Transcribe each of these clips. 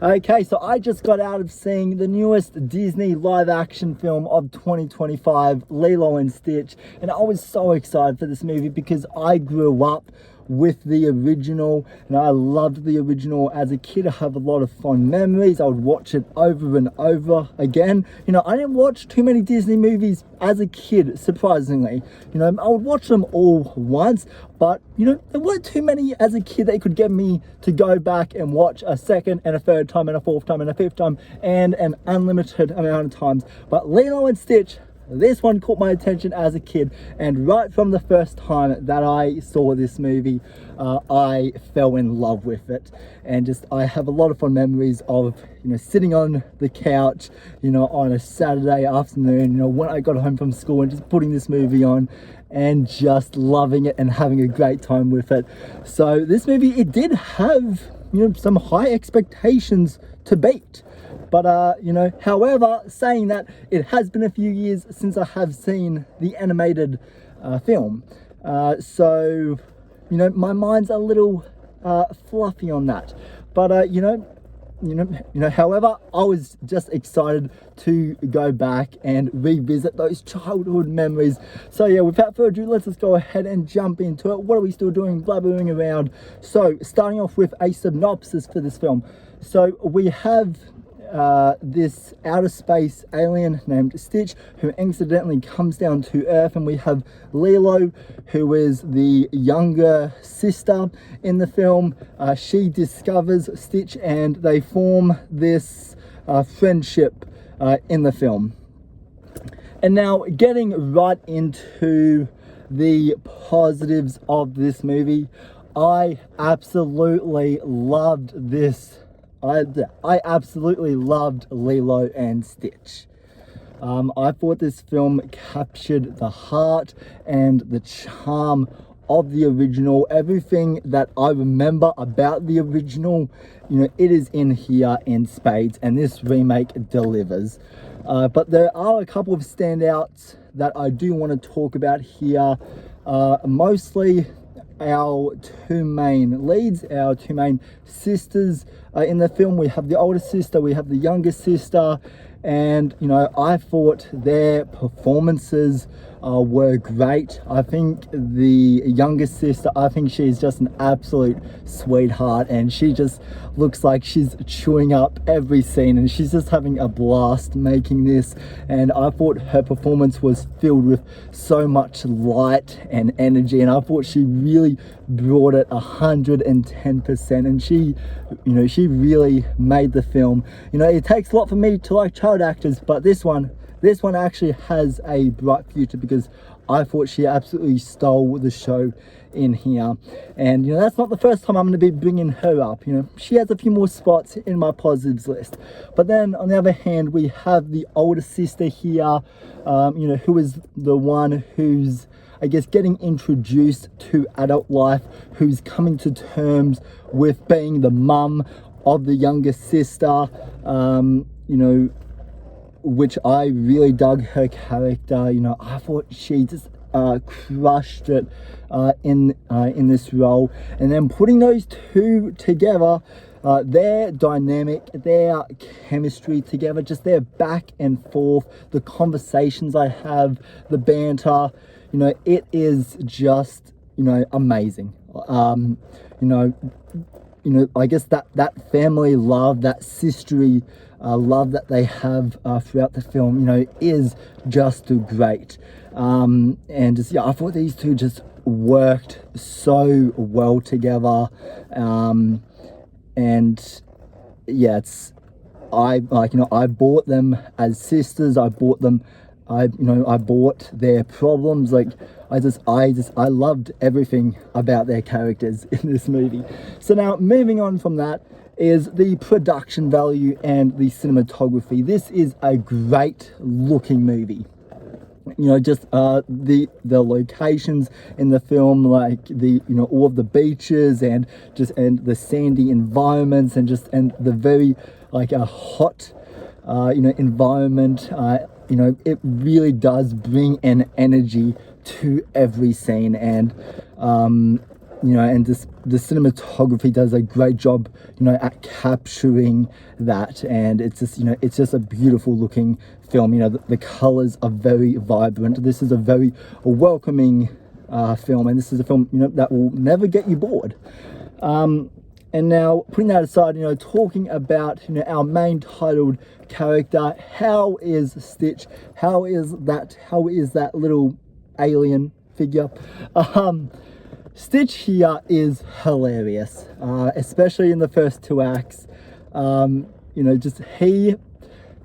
Okay, so I just got out of seeing the newest Disney live action film of 2025, Lilo and Stitch, and I was so excited for this movie because I grew up with the original and I loved the original as a kid. I have a lot of fond memories. I would watch it over and over again. You know, I didn't watch too many Disney movies as a kid, surprisingly. You know, I would watch them all once, but you know, there weren't too many as a kid that could get me to go back and watch a second and a third time and a fourth time and a fifth time and an unlimited amount of times. But Lilo and Stitch, this one caught my attention as a kid, and right from the first time that I saw this movie, I fell in love with it. And just, I have a lot of fond memories of, you know, sitting on the couch, you know, on a Saturday afternoon, you know, when I got home from school and just putting this movie on and just loving it and having a great time with it. So this movie, it did have, you know, some high expectations to beat. But, you know, however, saying that, it has been a few years since I have seen the animated film. So, you know, my mind's a little fluffy on that. But, however, I was just excited to go back and revisit those childhood memories. So yeah, without further ado, let's just go ahead and jump into it. What are we still doing? Blabbering around. So, starting off with a synopsis for this film. So, we have this outer space alien named Stitch, who accidentally comes down to Earth, and we have Lilo, who is the younger sister in the film. She discovers Stitch and they form this friendship in the film. And now, getting right into the positives of this movie, I absolutely loved this. I absolutely loved Lilo and Stitch. I thought this film captured the heart and the charm of the original. Everything that I remember about the original, you know, it is in here in spades, and this remake delivers. But there are a couple of standouts that I do want to talk about here. Mostly our two main leads, our two main sisters in the film. We have the older sister, we have the younger sister, and you know, I thought their performances were great. I think the younger sister, I think she's just an absolute sweetheart, and she just looks like she's chewing up every scene, and she's just having a blast making this. And I thought her performance was filled with so much light and energy, and I thought she really brought it 110%, and she, you know, she really made the film. You know, it takes a lot for me to like child actors, but this one actually has a bright future, because I thought she absolutely stole the show in here. And you know, that's not the first time I'm going to be bringing her up. You know, she has a few more spots in my positives list. But then on the other hand, we have the older sister here, you know, who is the one who's, I guess, getting introduced to adult life, who's coming to terms with being the mum of the younger sister, you know, which I really dug her character. You know, I thought she just crushed it in this role. And then putting those two together, their dynamic, their chemistry together, just their back and forth, the conversations I have, the banter, you know, it is just, you know, amazing. You know, I guess that family love, that sisterly love that they have throughout the film, you know, is just great. And just, yeah, I thought these two just worked so well together. And yeah, I bought them as sisters. I bought their problems. Like, I loved everything about their characters in this movie. So now, moving on from that, is the production value and the cinematography. This is a great looking movie. You know, just the locations in the film, like all of the beaches and the sandy environments, and the very hot environment. You know, it really does bring an energy to every scene. And you know, and just the cinematography does a great job, you know, at capturing that. And it's just, you know, it's just a beautiful looking film. You know, the colors are very vibrant. This is a very welcoming film, and this is a film, you know, that will never get you bored. And now, putting that aside, you know, talking about, you know, our main titled character, how is Stitch? How is that little alien figure? Stitch here is hilarious, especially in the first 2 acts. You know, just he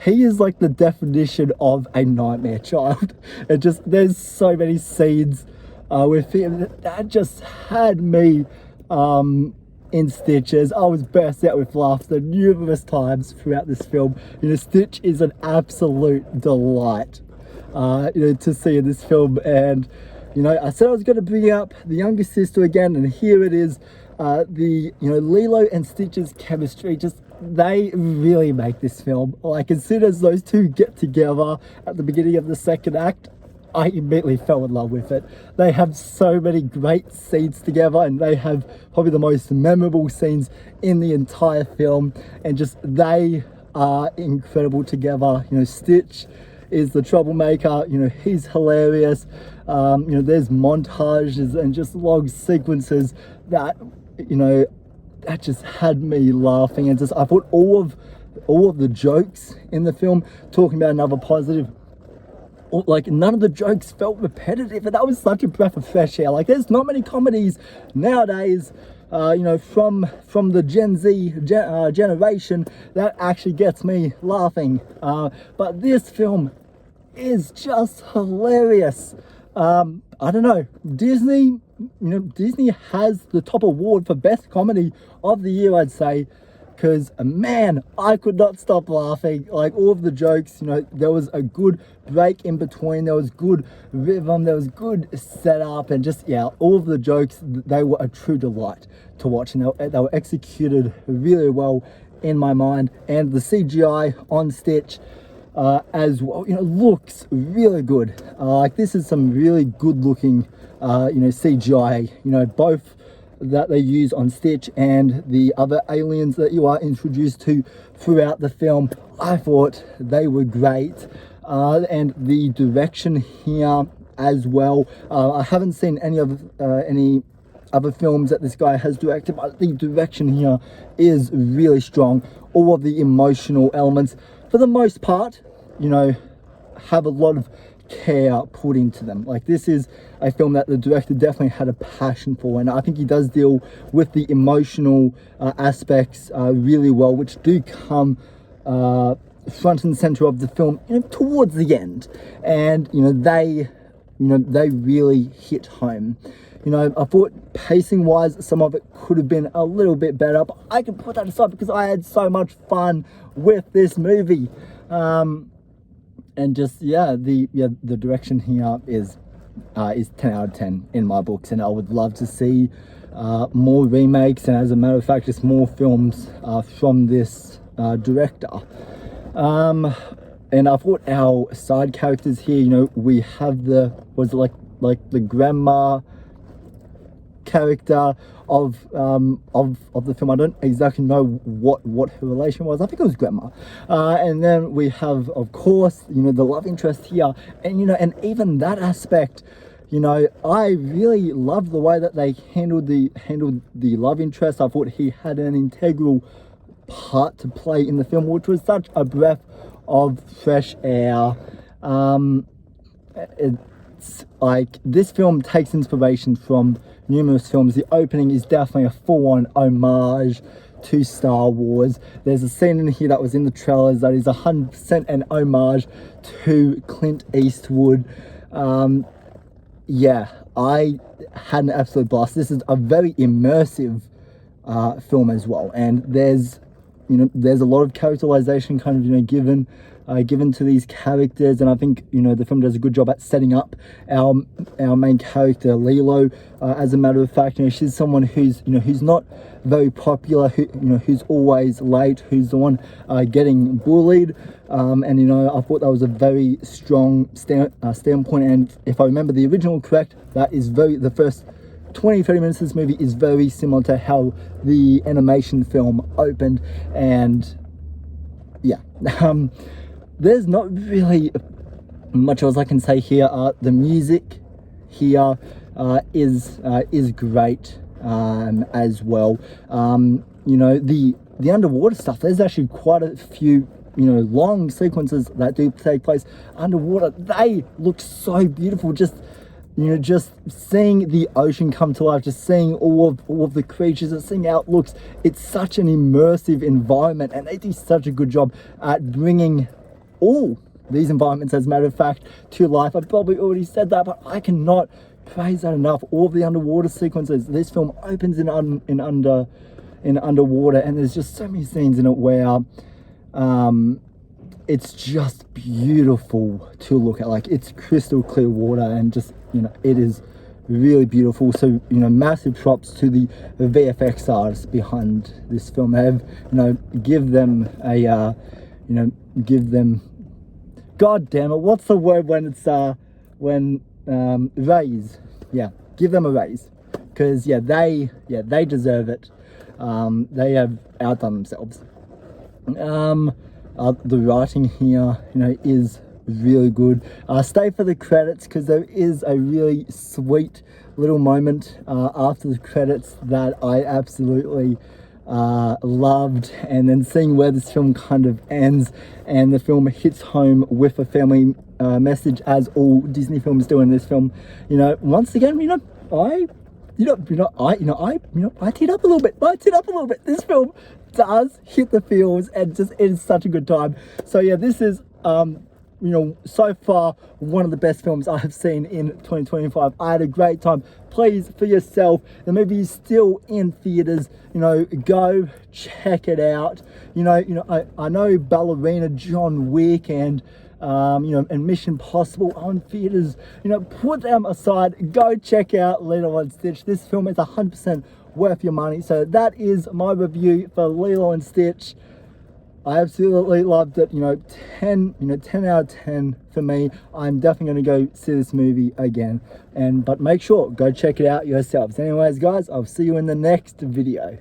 is like the definition of a nightmare child. It just, there's so many scenes with him that just had me in stitches. I was burst out with laughter numerous times throughout this film. You know, Stitch is an absolute delight, you know, to see in this film. And, you know, I said I was going to bring up the younger sister again, and here it is. You know, Lilo and Stitch's chemistry, just, they really make this film. Like, as soon as those two get together at the beginning of the second act, I immediately fell in love with it. They have so many great scenes together, and they have probably the most memorable scenes in the entire film, and just, they are incredible together. You know, Stitch is the troublemaker, you know, he's hilarious. You know, there's montages and just long sequences that, you know, that just had me laughing. And just, I thought all of the jokes in the film, talking about another positive, like, none of the jokes felt repetitive, and that was such a breath of fresh air. Like, there's not many comedies nowadays, you know, from the Gen Z generation that actually gets me laughing. But this film is just hilarious. I don't know, Disney, you know, Disney has the top award for best comedy of the year, I'd say. Because, man, I could not stop laughing. Like, all of the jokes, you know, there was a good break in between, there was good rhythm, there was good setup, and just, yeah, all of the jokes, they were a true delight to watch, and they were executed really well in my mind. And the CGI on Stitch as well, you know, looks really good. Like, this is some really good looking, you know, CGI, you know, both that they use on Stitch and the other aliens that you are introduced to throughout the film. I thought they were great, and the direction here as well. I haven't seen any other films that this guy has directed, but the direction here is really strong. All of the emotional elements, for the most part, you know, have a lot of care put into them. Like, this is a film that the director definitely had a passion for, and I think he does deal with the emotional aspects really well, which do come front and center of the film, you know, towards the end. And, you know, they really hit home. You know, I thought pacing wise, some of it could have been a little bit better, but I can put that aside because I had so much fun with this movie. And just, yeah, the direction here is 10 out of 10 in my books, and I would love to see more remakes, and as a matter of fact, just more films from this director. And I thought our side characters here, you know, we have the the grandma character of the film. I don't exactly know what her relation was. I think it was grandma. And then we have, of course, you know, the love interest here, and, you know, and even that aspect, you know, I really loved the way that they handled the love interest. I thought he had an integral part to play in the film, which was such a breath of fresh air. It's like, this film takes inspiration from numerous films. The opening is definitely a full-on homage to Star Wars. There's a scene in here that was in the trailers that is 100% an homage to Clint Eastwood. Yeah, I had an absolute blast. This is a very immersive film as well, and there's a lot of characterization kind of, you know, given to these characters, and I think, you know, the film does a good job at setting up our main character Lilo. As a matter of fact, you know, she's someone who's not very popular, who's always late, who's the one getting bullied, and, you know, I thought that was a very strong standpoint. And if I remember the original correct, that is the first 20-30 minutes of this movie is very similar to how the animation film opened. And yeah, there's not really much else I can say here. The music here is great as well. You know, the underwater stuff, there's actually quite a few, you know, long sequences that do take place underwater. They look so beautiful. Just, you know, just seeing the ocean come to life, just seeing all of the creatures and seeing how it looks. It's such an immersive environment, and they do such a good job at bringing all these environments, as a matter of fact, to life. I've probably already said that, but I cannot praise that enough. All of the underwater sequences. This film opens in underwater, and there's just so many scenes in it where it's just beautiful to look at. Like, it's crystal clear water, and just, you know, it is really beautiful. So, you know, massive props to the VFX artists behind this film. They have, you know, give them God damn it, what's the word when it's raise? Yeah, give them a raise, because they deserve it. They have outdone themselves. The writing here, you know, is really good. Stay for the credits, because there is a really sweet little moment after the credits that I absolutely loved. And then seeing where this film kind of ends, and the film hits home with a family message, as all Disney films do in this film. You know, once again, you know, I teared up a little bit. This film does hit the feels, and just, it is such a good time. So yeah, this is you know, so far one of the best films I have seen in 2025. I had a great time. Please, for yourself, the movie is still in theaters. You know, go check it out. You know, I know Ballerina, John Wick, and you know, and Mission Impossible on theaters. You know, put them aside. Go check out Lilo and Stitch. This film is 100% worth your money. So that is my review for Lilo and Stitch. I absolutely loved it. You know, 10 out of 10 for me. I'm definitely going to go see this movie again. But make sure, go check it out yourselves. Anyways, guys, I'll see you in the next video.